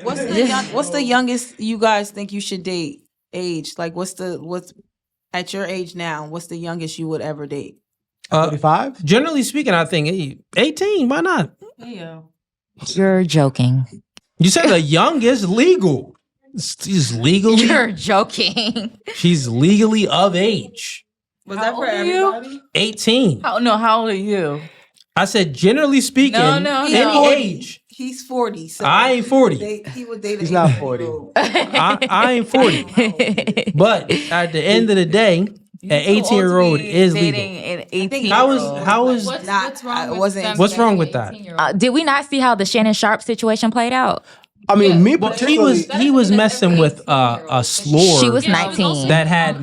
What's the youngest you guys think you should date age? Like what's at your age now, what's the youngest you would ever date? 45? Generally speaking, I think 18. Why not? Yeah. You're joking. You said the youngest legal. She's legally. You're joking. She's legally of age. Was that for everybody? 18. How old are you? I said generally speaking. No. Any age. He's 40. So I ain't 40. he would date. He's not 40. I ain't 40. But at the end of the day, an 18-year-old is legal. An 18. How was what's wrong with that? Did we not see how the Shannon Sharp situation played out? I mean, me Well, particularly. he was messing with a slore She was 19. that had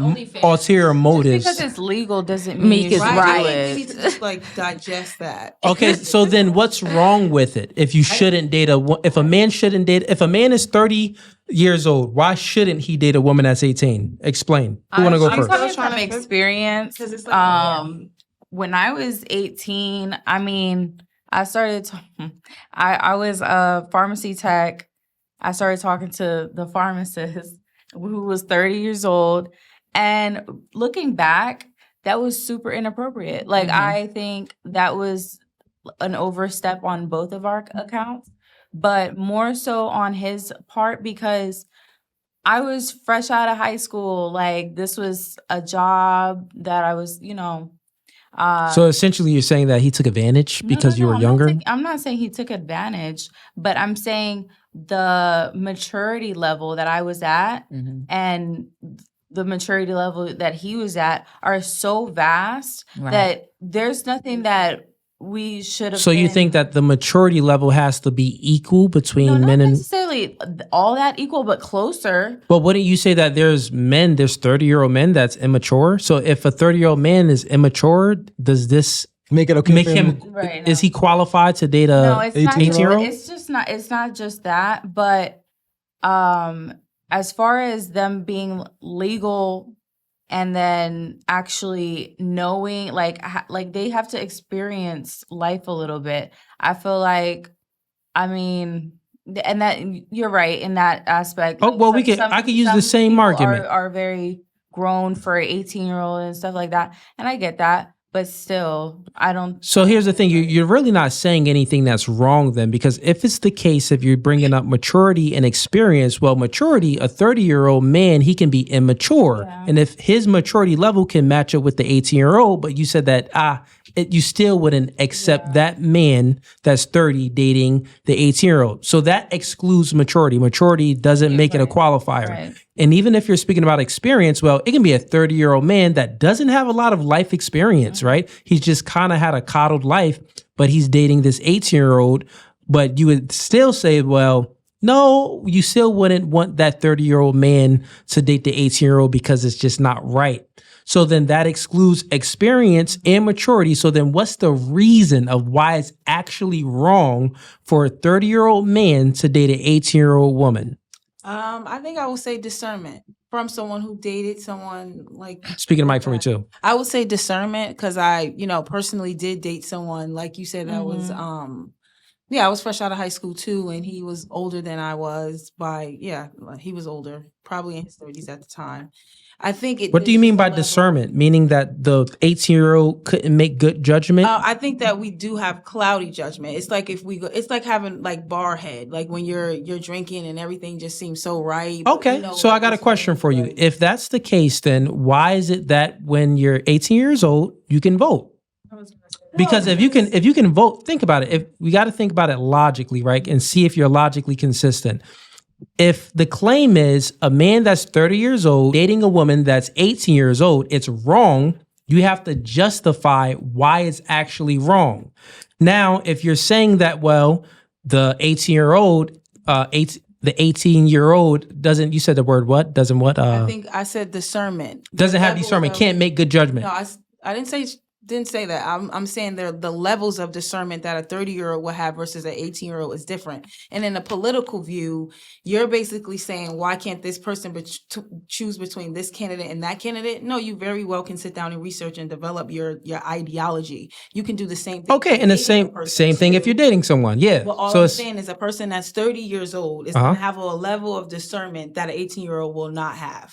ulterior motives. Because it's legal doesn't mean Meek you is should right. do You need it. to just like digest that. Okay, so then what's wrong with it? If you shouldn't date if a man is 30 years old, why shouldn't he date a woman that's 18? Explain. Who want to go I'm first? coming from experience. 'Cause it's like, When I was 18, I mean, I started. I was a pharmacy tech. I started talking to the pharmacist who was 30 years old, and looking back, that was super inappropriate. Like I think that was an overstep on both of our accounts, but more so on his part because I was fresh out of high school. Like this was a job that I was, So essentially, you're saying that he took advantage because you were younger? I'm not saying he took advantage, but I'm saying the maturity level that I was at and the maturity level that he was at are so vast that there's nothing that we should have. So you think that the maturity level has to be equal between men and necessarily all that equal, but closer. But wouldn't you say that there's 30-year-old men that's immature? So if a 30-year-old man is immature, does this make it okay? Make him is he qualified to date a 18-year-old? It's not just that, but as far as them being legal and then actually knowing like they have to experience life a little bit. I feel like, I mean, and that you're right in that aspect. Oh, well, I could use the same argument. Are very grown for an 18-year-old and stuff like that. And I get that. But still, I don't. So here's the thing. You're really not saying anything that's wrong then, because if it's the case, if you're bringing up maturity and experience, well, maturity, a 30-year-old man, he can be immature. Yeah. And if his maturity level can match up with the 18-year-old, but you said that, you still wouldn't accept that man that's 30 dating the 18-year-old. So that excludes maturity. Maturity doesn't make it a qualifier. Right. And even if you're speaking about experience, well, it can be a 30-year-old man that doesn't have a lot of life experience, right? He's just kind of had a coddled life, but he's dating this 18-year-old. But you would still say, well, no, you still wouldn't want that 30-year-old man to date the 18-year-old because it's just not right. So then that excludes experience and maturity. So then what's the reason of why it's actually wrong for a 30-year-old man to date an 18-year-old woman? I think I would say discernment from someone who dated someone like. Speaking of Mike for me too. I would say discernment because I, personally did date someone like you said that was, I was fresh out of high school too, and he was older than I was he was older, probably in his 30s at the time. I think it. What do you mean by discernment? Meaning that the 18-year-old couldn't make good judgment? I think that we do have cloudy judgment. It's like it's like having like bar head, like when you're drinking and everything just seems so right. Okay, so I got a question for you. If that's the case, then why is it that when you're 18 years old, you can vote? Because if you can vote, think about it. If we got to think about it logically, right, and see if you're logically consistent. If the claim is a man that's 30 years old dating a woman that's 18 years old, it's wrong. You have to justify why it's actually wrong. Now, if you're saying that, well, the 18-year-old doesn't, you said the word what? Doesn't what? I think I said discernment. Doesn't have discernment, can't make good judgment. No, I didn't say didn't say that. I'm saying the levels of discernment that a 30-year-old will have versus an 18-year-old is different. And in a political view, you're basically saying, why can't this person choose between this candidate and that candidate? No, you very well can sit down and research and develop your ideology. You can do the same thing. Okay, and the same thing if you're dating someone. Yeah. Well, all so I'm it's saying is a person that's 30 years old is going to have a level of discernment that an 18-year-old will not have.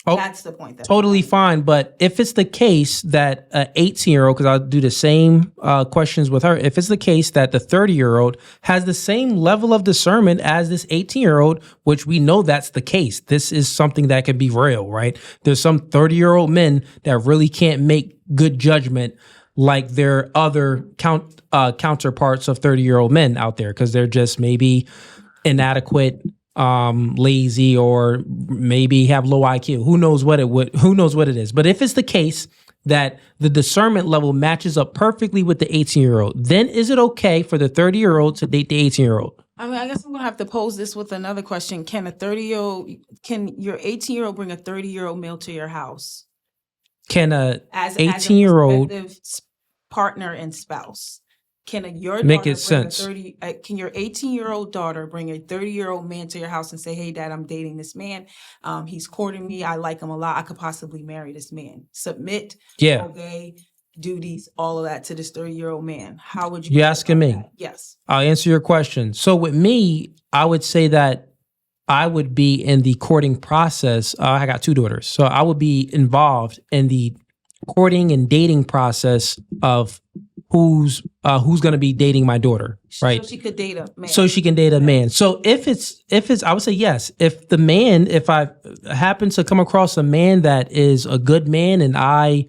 That's the point. Totally fine. But if it's the case that an 18-year-old, because I'll do the same questions with her, if it's the case that the 30-year-old has the same level of discernment as this 18-year-old, which we know that's the case, this is something that can be real, right? There's some 30-year-old men that really can't make good judgment like their other counterparts of 30-year-old men out there, because they're just maybe inadequate, lazy, or maybe have low IQ. Who knows what it is. But if it's the case that the discernment level matches up perfectly with the 18-year-old, then is it okay for the 30-year-old to date the 18-year-old? I mean, I guess I'm gonna have to pose this with another question. Can your 18-year-old bring a 30-year-old male to your house? Can a As 18-year-old partner and spouse? Can your 18-year-old daughter bring a 30-year-old man to your house and say, "Hey, Dad, I'm dating this man. He's courting me. I like him a lot. I could possibly marry this man." Submit, obey, duties, all of that to this 30-year-old man. How would you? You asking me? That? Yes. I'll answer your question. So with me, I would say that I would be in the courting process. I got 2 daughters, so I would be involved in the courting and dating process of who's going to be dating my daughter, right? So she could date a man. So she can date a man. So if it's, I would say yes. If I happen to come across a man that is a good man, and I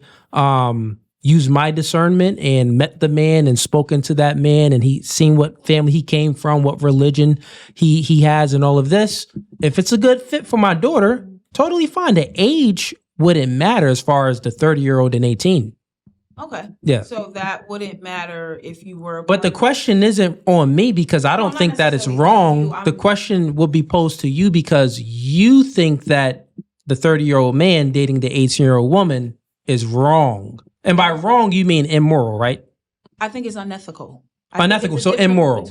use my discernment and met the man and spoken to that man, and he seen what family he came from, what religion he has, and all of this, if it's a good fit for my daughter, totally fine. The age wouldn't matter as far as the 30-year-old and 18. Okay. Yeah. So that wouldn't matter if you were. But the question isn't on me, because I don't think that it's wrong. The question will be posed to you because you think that the 30-year-old man dating the 18-year-old woman is wrong. And by wrong, you mean immoral, right? I think it's unethical. Unethical, so immoral.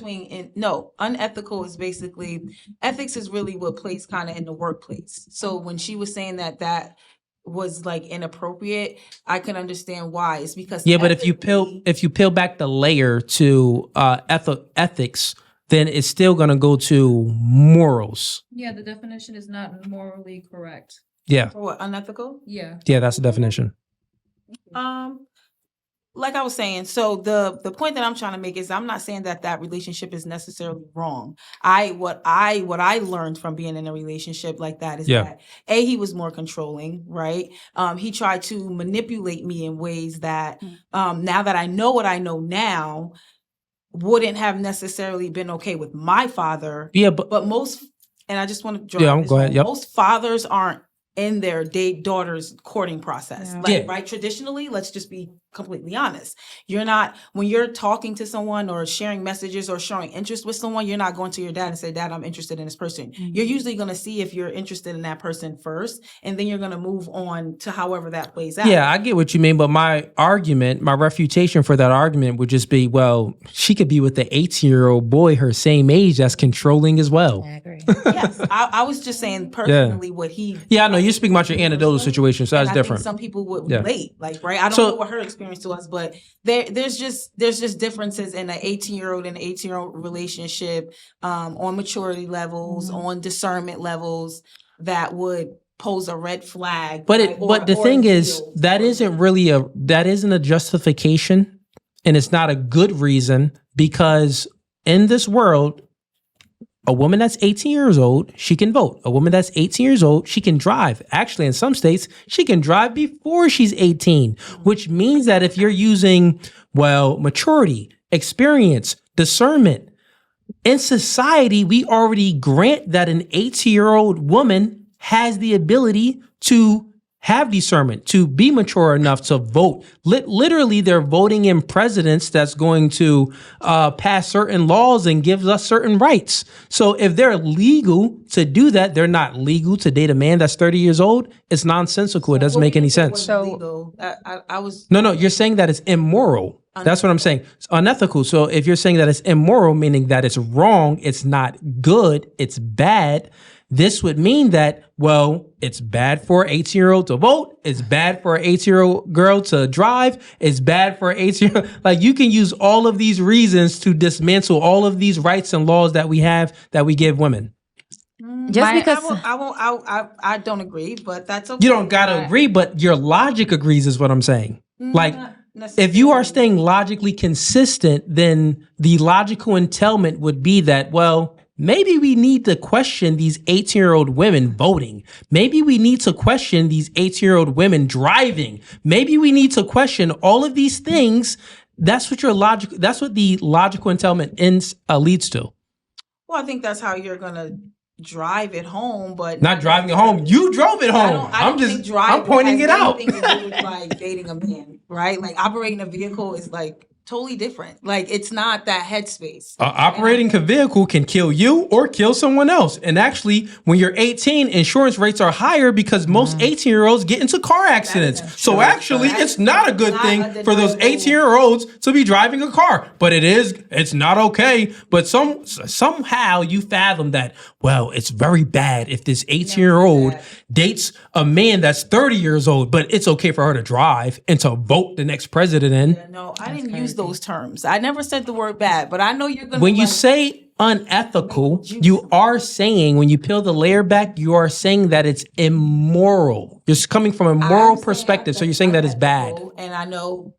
Unethical is basically, ethics is really what plays kind of in the workplace. So when she was saying that was like inappropriate, I can understand why. It's because but if you peel back the layer to ethics, then it's still going to go to morals. Yeah, the definition is not morally correct. Yeah. For what, unethical? Yeah. Yeah, that's the definition. Like I was saying, so the point that I'm trying to make is I'm not saying that relationship is necessarily wrong. What I learned from being in a relationship like that is that he was more controlling, right? He tried to manipulate me in ways that now that I know what I know now wouldn't have necessarily been okay with my father. Yeah, but most, and I just want to draw this home, most fathers aren't in their daughter's courting process. Right? Traditionally, let's just be completely honest. You're not, when you're talking to someone or sharing messages or showing interest with someone, you're not going to your dad and say, "Dad, I'm interested in this person." Mm-hmm. You're usually going to see if you're interested in that person first, and then you're going to move on to however that plays out. Yeah, I get what you mean, but my refutation for that argument would just be, well, she could be with the 18-year-old boy her same age that's controlling as well. I agree. Yes, I was just saying personally what he... Yeah, I know. You're speaking about your anecdotal situation, so that's different. Some people would relate, right? I don't know what her experience was, but there's just differences in an 18-year-old and an 18-year-old relationship, on maturity levels, on discernment levels, that would pose a red flag. But the thing is, that isn't a justification, and it's not a good reason, because in this world, a woman that's 18 years old, she can vote. A woman that's 18 years old, she can drive. Actually, in some states, she can drive before she's 18, which means that if you're using, maturity, experience, discernment, in society, we already grant that an 18-year-old woman has the ability to have discernment, to be mature enough to vote. Literally, they're voting in presidents that's going to pass certain laws and gives us certain rights. So if they're legal to do that, they're not legal to date a man that's 30 years old. It's nonsensical. It doesn't make any sense. So I was No, you're saying that it's immoral. That's what I'm saying. It's unethical. So if you're saying that it's immoral, meaning that it's wrong, it's not good, it's bad, this would mean that, well, it's bad for an 18-year-old to vote. It's bad for an 18-year-old girl to drive. It's bad for an 18-year-old. Like, you can use all of these reasons to dismantle all of these rights and laws that we have that we give women. Just because I don't agree, but that's okay. You don't gotta agree, but your logic agrees is what I'm saying. Like, if you are staying logically consistent, then the logical entailment would be that, well, maybe we need to question these 18-year-old women voting. Maybe we need to question these 18-year-old women driving. Maybe we need to question all of these things. That's what that's what the logical entailment leads to. Well, I think that's how you're gonna drive it home, but Not driving it home. You drove it home. I'm pointing it out. Anything to do with like dating a man, right? Like operating a vehicle is like totally different. Like it's not that headspace. Operating a vehicle can kill you or kill someone else. And actually, when you're 18, insurance rates are higher because most 18-year-olds get into car accidents. So actually, it's not a good thing for those 18-year-olds to be driving a car. But it's not okay. But somehow you fathom that, well, it's very bad if this 18-year-old dates a man that's 30 years old, but it's okay for her to drive and to vote the next president in. Yeah, no, I didn't use those terms. I never said the word bad, but I know you're gonna. When you say unethical, you are saying, when you peel the layer back, you are saying that it's immoral. You're coming from a moral perspective, so you're saying that it's bad. And I know,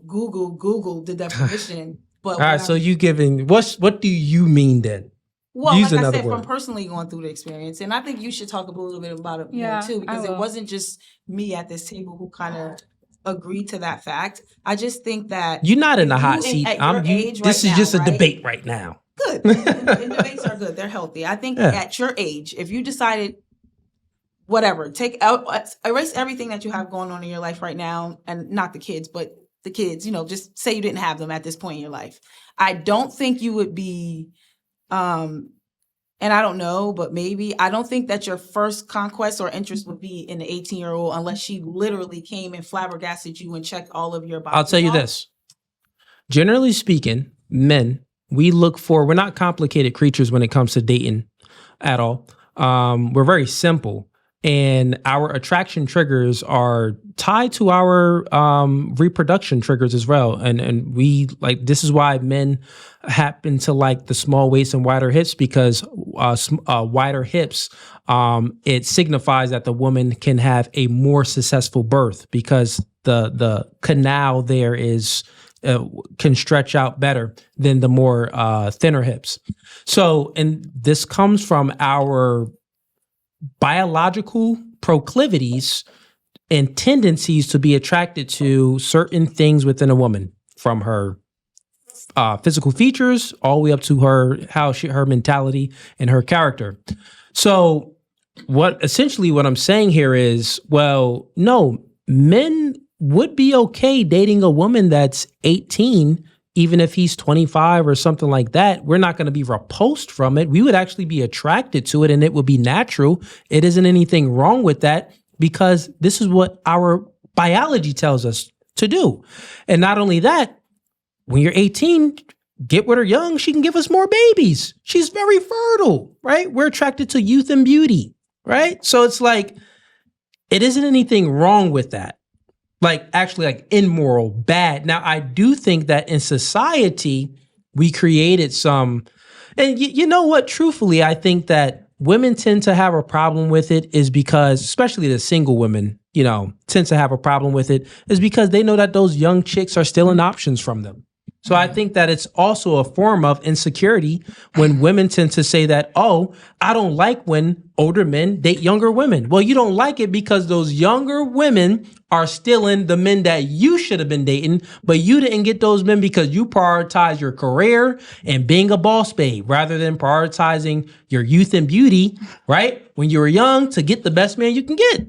Google the definition. But all right, so you giving what do you mean then? Well, Use like I another said, word. from personally going through the experience, and I think you should talk a little bit about it more Yeah, too, because I it will. wasn't just me at this table who kind of agreed to that fact. I just think that You're not in the if hot you seat. at your age This right is just now, a right? debate right now. Good. And debates are good. They're healthy. I think at your age, if you decided, whatever, erase everything that you have going on in your life right now, and not the kids, but the kids, just say you didn't have them at this point in your life. I don't think you would be, and I don't know, but maybe, I don't think that your first conquest or interest would be in the 18-year-old unless she literally came and flabbergasted you and checked all of your boxes. I'll tell you off. this. Generally speaking, men, we're not complicated creatures when it comes to dating at all. We're very simple. And our attraction triggers are tied to our reproduction triggers as well. And we this is why men happen to like the small waist and wider hips, because wider hips, it signifies that the woman can have a more successful birth because the canal there is can stretch out better than the more thinner hips. So, and this comes from our biological proclivities and tendencies to be attracted to certain things within a woman, from her physical features all the way up to her mentality and her character. So what I'm saying here is, well, no, men would be okay dating a woman that's 18, even if he's 25 or something like that. We're not going to be repulsed from it. We would actually be attracted to it, and it would be natural. It isn't anything wrong with that, because this is what our biology tells us to do. And not only that, when you're 18, get with her young, she can give us more babies. She's very fertile, right? We're attracted to youth and beauty, right? So it's like, it isn't anything wrong with that. Actually immoral, bad. Now, I do think that in society, we created some, and you know what, truthfully, I think that women tend to have a problem with it is because, especially the single women, tend to have a problem with it is because they know that those young chicks are stealing options from them. So I think that it's also a form of insecurity when women tend to say that, oh, I don't like when older men date younger women. Well, you don't like it because those younger women are stealing the men that you should have been dating, but you didn't get those men because you prioritize your career and being a boss babe rather than prioritizing your youth and beauty, right? When you were young, to get the best man you can get.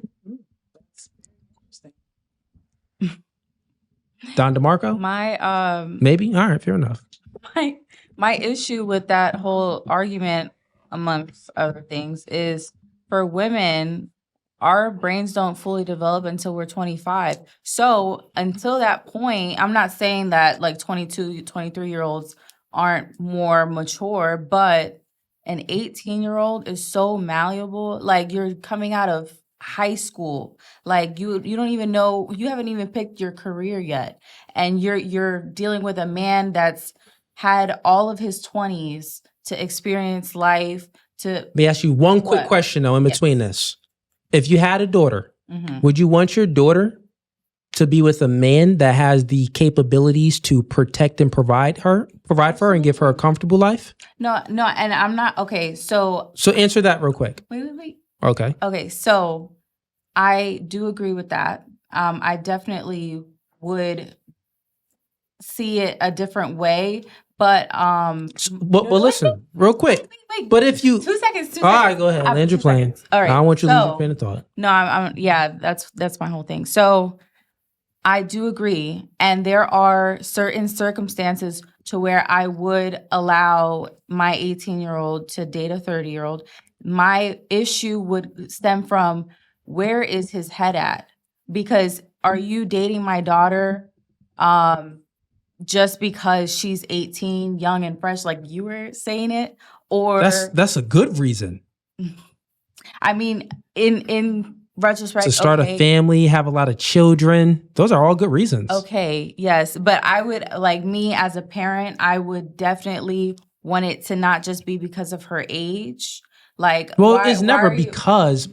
Don DeMarco? Maybe? All right, fair enough. My issue with that whole argument, amongst other things, is for women, our brains don't fully develop until we're 25. So until that point, I'm not saying that like 22, 23-year-olds aren't more mature, but an 18-year-old is so malleable. Like, you're coming out of high school, like you don't even know, you haven't even picked your career yet, and you're dealing with a man that's had all of his 20s to experience life. Let me ask you one quick question though in between this. If you had a daughter, would you want your daughter to be with a man that has the capabilities to protect and provide for her and give her a comfortable life? No, and I'm not okay. So answer that real quick. Wait. Okay. So I do agree with that. I definitely would see it a different way, but but listen, real quick. Wait, but if you 2 seconds. All right, go ahead. Land your plane. All right. I don't want you to lose your train of thought. No, I'm yeah, that's my whole thing. So I do agree, and there are certain circumstances to where I would allow my 18-year-old to date a 30-year-old. My issue would stem from, where is his head at? Because are you dating my daughter just because she's 18, young and fresh, like you were saying it? Or that's a good reason. I mean, in retrospect, to start a family, have a lot of children. Those are all good reasons. Okay, yes. But I would, like, me as a parent, I would definitely want it to not just be because of her age. Like, it's never because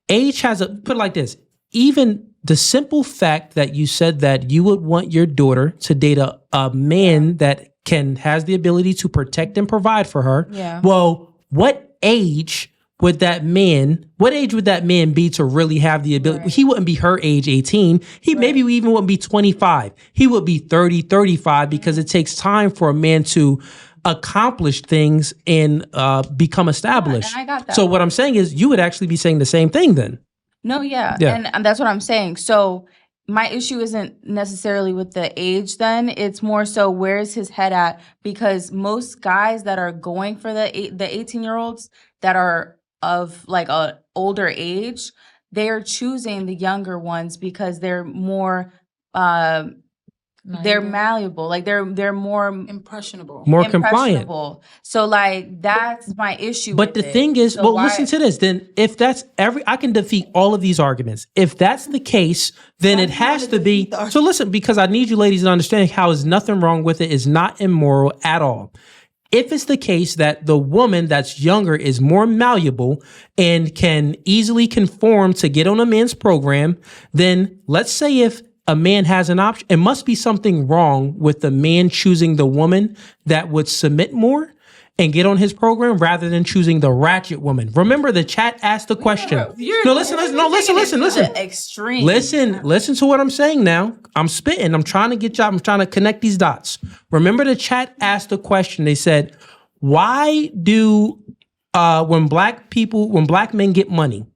age has put it like this. Even the simple fact that you said that you would want your daughter to date a man that has the ability to protect and provide for her. Yeah. Well, what age would that man be to really have the ability? Right. He wouldn't be her age, 18. He maybe even wouldn't be 25. He would be 30, 35, because it takes time for a man to accomplish things and become established. I got that. So what I'm saying is, you would actually be saying the same thing then. No, yeah. And that's what I'm saying. So my issue isn't necessarily with the age then. It's more so, where's his head at? Because most guys that are going for the 18-year-olds that are of like a older age, they are choosing the younger ones because they're more they're malleable, like they're more impressionable, more compliant. So like, that's my issue. But the thing is, so listen to this. Then if that's I can defeat all of these arguments. If that's the case, then it has to be. So listen, because I need you ladies to understand how is nothing wrong with it. Is not immoral at all. If it's the case that the woman that's younger is more malleable and can easily conform to get on a man's program, then let's say if a man has an option, it must be something wrong with the man choosing the woman that would submit more and get on his program rather than choosing the ratchet woman. Remember, the chat asked the question. Listen. Extreme. Listen to what I'm saying now. I'm spitting. I'm trying to connect these dots. Remember, the chat asked the question. They said, why do when black men get money,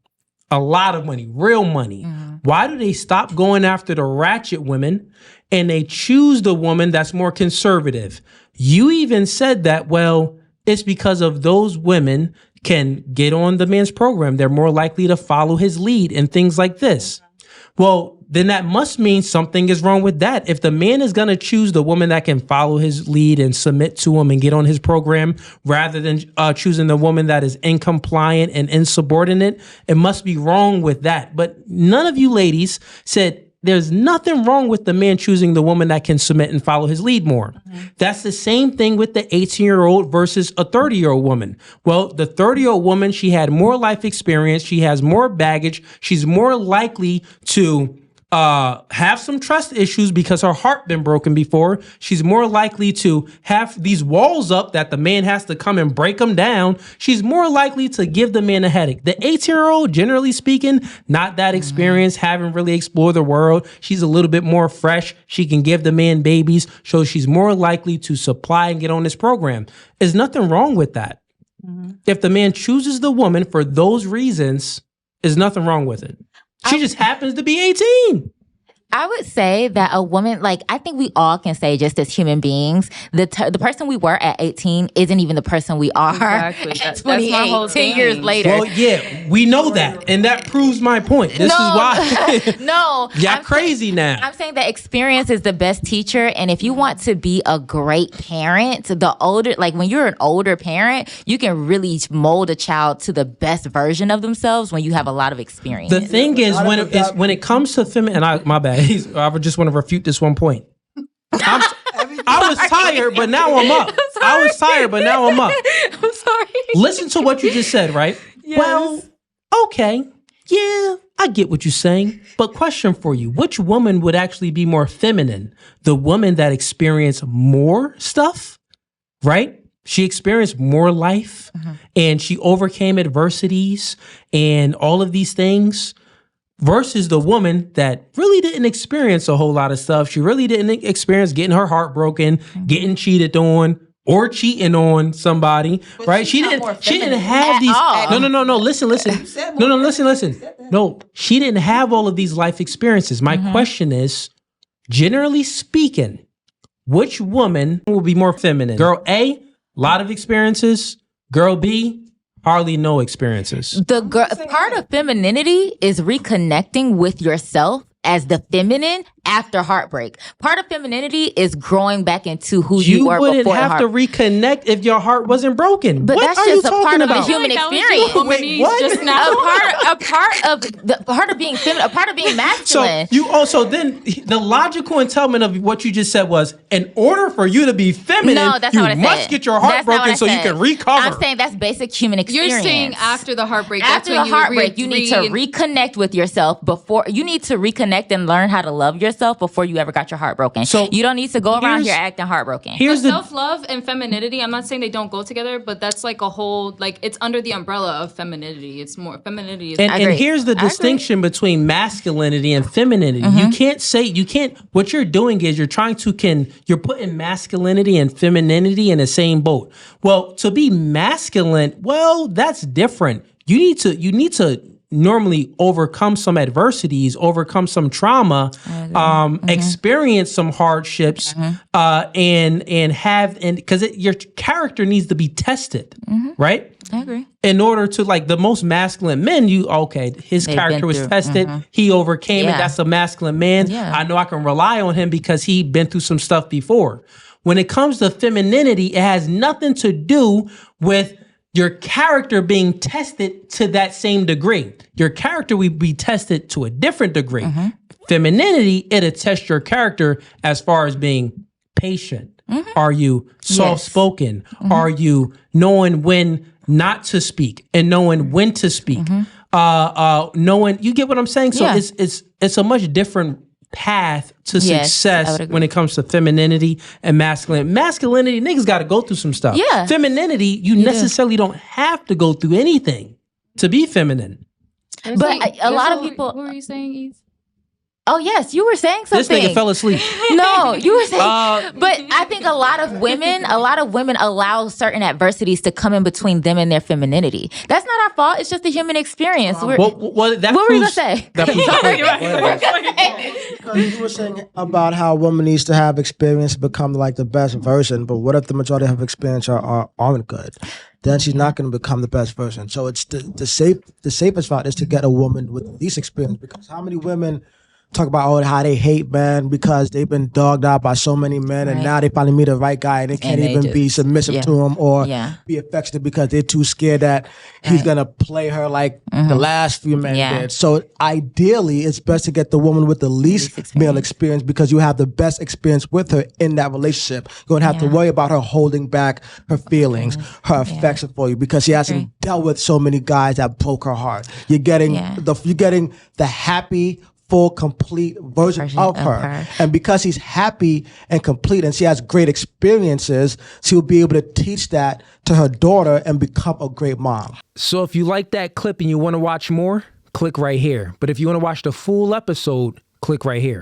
a lot of money, real money, why do they stop going after the ratchet women and they choose the woman that's more conservative? You even said that, well, it's because of those women can get on the man's program. They're more likely to follow his lead and things like this. Well, then that must mean something is wrong with that. If the man is going to choose the woman that can follow his lead and submit to him and get on his program rather than choosing the woman that is incompliant and insubordinate, it must be wrong with that. But none of you ladies said there's nothing wrong with the man choosing the woman that can submit and follow his lead more. That's the same thing with the 18-year-old versus a 30-year-old woman. Well, the 30-year-old woman, she had more life experience. She has more baggage. She's more likely to have some trust issues because her heart been broken before. She's more likely to have these walls up that the man has to come and break them down. She's more likely to give the man a headache. The 18-year-old, generally speaking, not that experienced, haven't really explored the world. She's a little bit more fresh. She can give the man babies. So she's more likely to supply and get on this program. There's nothing wrong with that. If the man chooses the woman for those reasons, there's nothing wrong with it. She just happens to be 18. I would say that a woman, like, I think we all can say, just as human beings, the person we were at 18 isn't even the person we are Exactly. at That's my 28, whole 10 years thing. later. Well, yeah, we know that, and that proves my point. This is why No, y'all I'm crazy now. I'm saying that experience is the best teacher. And if you want to be a great parent, when you're an older parent, you can really mold a child to the best version of themselves when you have a lot of experience. The thing is, when it comes to feminine, and my bad, I just want to refute this one point. I was tired, but now I'm up. I was tired, but now I'm up. I'm sorry. Listen to what you just said, right? Yes. Well, okay. Yeah, I get what you're saying. But question for you, which woman would actually be more feminine? The woman that experienced more stuff, right? She experienced more life and she overcame adversities and all of these things versus the woman that really didn't experience a whole lot of stuff. She really didn't experience getting her heart broken, getting cheated on, or cheating on somebody, But right? she's She not didn't more have at these. all. No. Listen. Listen. No, she didn't have all of these life experiences. My question is, generally speaking, which woman will be more feminine? Girl A, lot of experiences. Girl B, hardly no experiences. Part of femininity is reconnecting with yourself as the feminine after heartbreak. Part of femininity is growing back into who you were wouldn't before have to reconnect if your heart wasn't broken. But what that's are just you a part talking of the about? human That was experience. just woman Wait, needs what? just now. a part of being feminine, a part of being So masculine. you also then the logical entailment of what you just said was, in order for you to be feminine, No, that's you not what I must said. get your heart That's not what broken I so you said. can recover. I'm saying that's basic human You're experience. saying after the heartbreak. After that's the when heartbreak, you need to reconnect with yourself before you need to reconnect and learn how to love yourself before you ever got your heart broken. So you don't need to go around here's- here acting heartbroken. Here's the self-love and femininity. I'm not saying they don't go together, but that's like a whole, like, it's under the umbrella of femininity. It's more femininity. and agree. here's the I agree. distinction between masculinity and femininity. You can't. What you're doing is you're you're putting masculinity and femininity in the same boat. Well, to be masculine, well, that's different. You need to normally overcome some adversities, overcome some trauma, experience some hardships, and because your character needs to be tested, right? I agree. In order to, like, the most masculine men, his They've character been was through. tested. He overcame it. Yeah. That's a masculine man. Yeah. I know I can rely on him because he been through some stuff before. When it comes to femininity, it has nothing to do with your character being tested to that same degree. Your character will be tested to a different degree. Femininity, it'll test your character as far as being patient. Are you soft-spoken? Are you knowing when not to speak and knowing when to speak? Knowing, you get what I'm saying? So Yeah. it's a much different path to Yes, I success would agree. when it comes to femininity and masculinity. Niggas got to go through some stuff. Yeah. Femininity, you necessarily don't have to go through anything to be feminine. But a lot of people. What were you saying, Eve? Oh yes, you were saying This something. nigga fell asleep. No, you were saying. Uh, but I think a lot of women allow certain adversities to come in between them and their femininity. That's not our fault. It's just a human experience. Well, that What were you proves- gonna say? that proves- Because you were saying about how a woman needs to have experience to become like the best version, but what if the majority of her experience aren't good? Then she's not going to become the best version. So it's the safest route is to get a woman with least experience, because how many women talk about how they hate men because they've been dogged out by so many men, and Right. now they finally meet the right guy and they can't they even just- be submissive yeah. to him or Yeah. be affectionate because they're too scared that he's gonna play her like the last few men Yeah. did. So ideally, it's best to get the woman with the least male experience, because you have the best experience with her in that relationship. You don't have to worry about her holding back her feelings, her affection for you, because she hasn't dealt with so many guys that broke her heart. You're getting the happy, full, complete version of her. And because he's happy and complete and she has great experiences, she'll be able to teach that to her daughter and become a great mom. So if you like that clip and you want to watch more, click right here. But if you want to watch the full episode, click right here.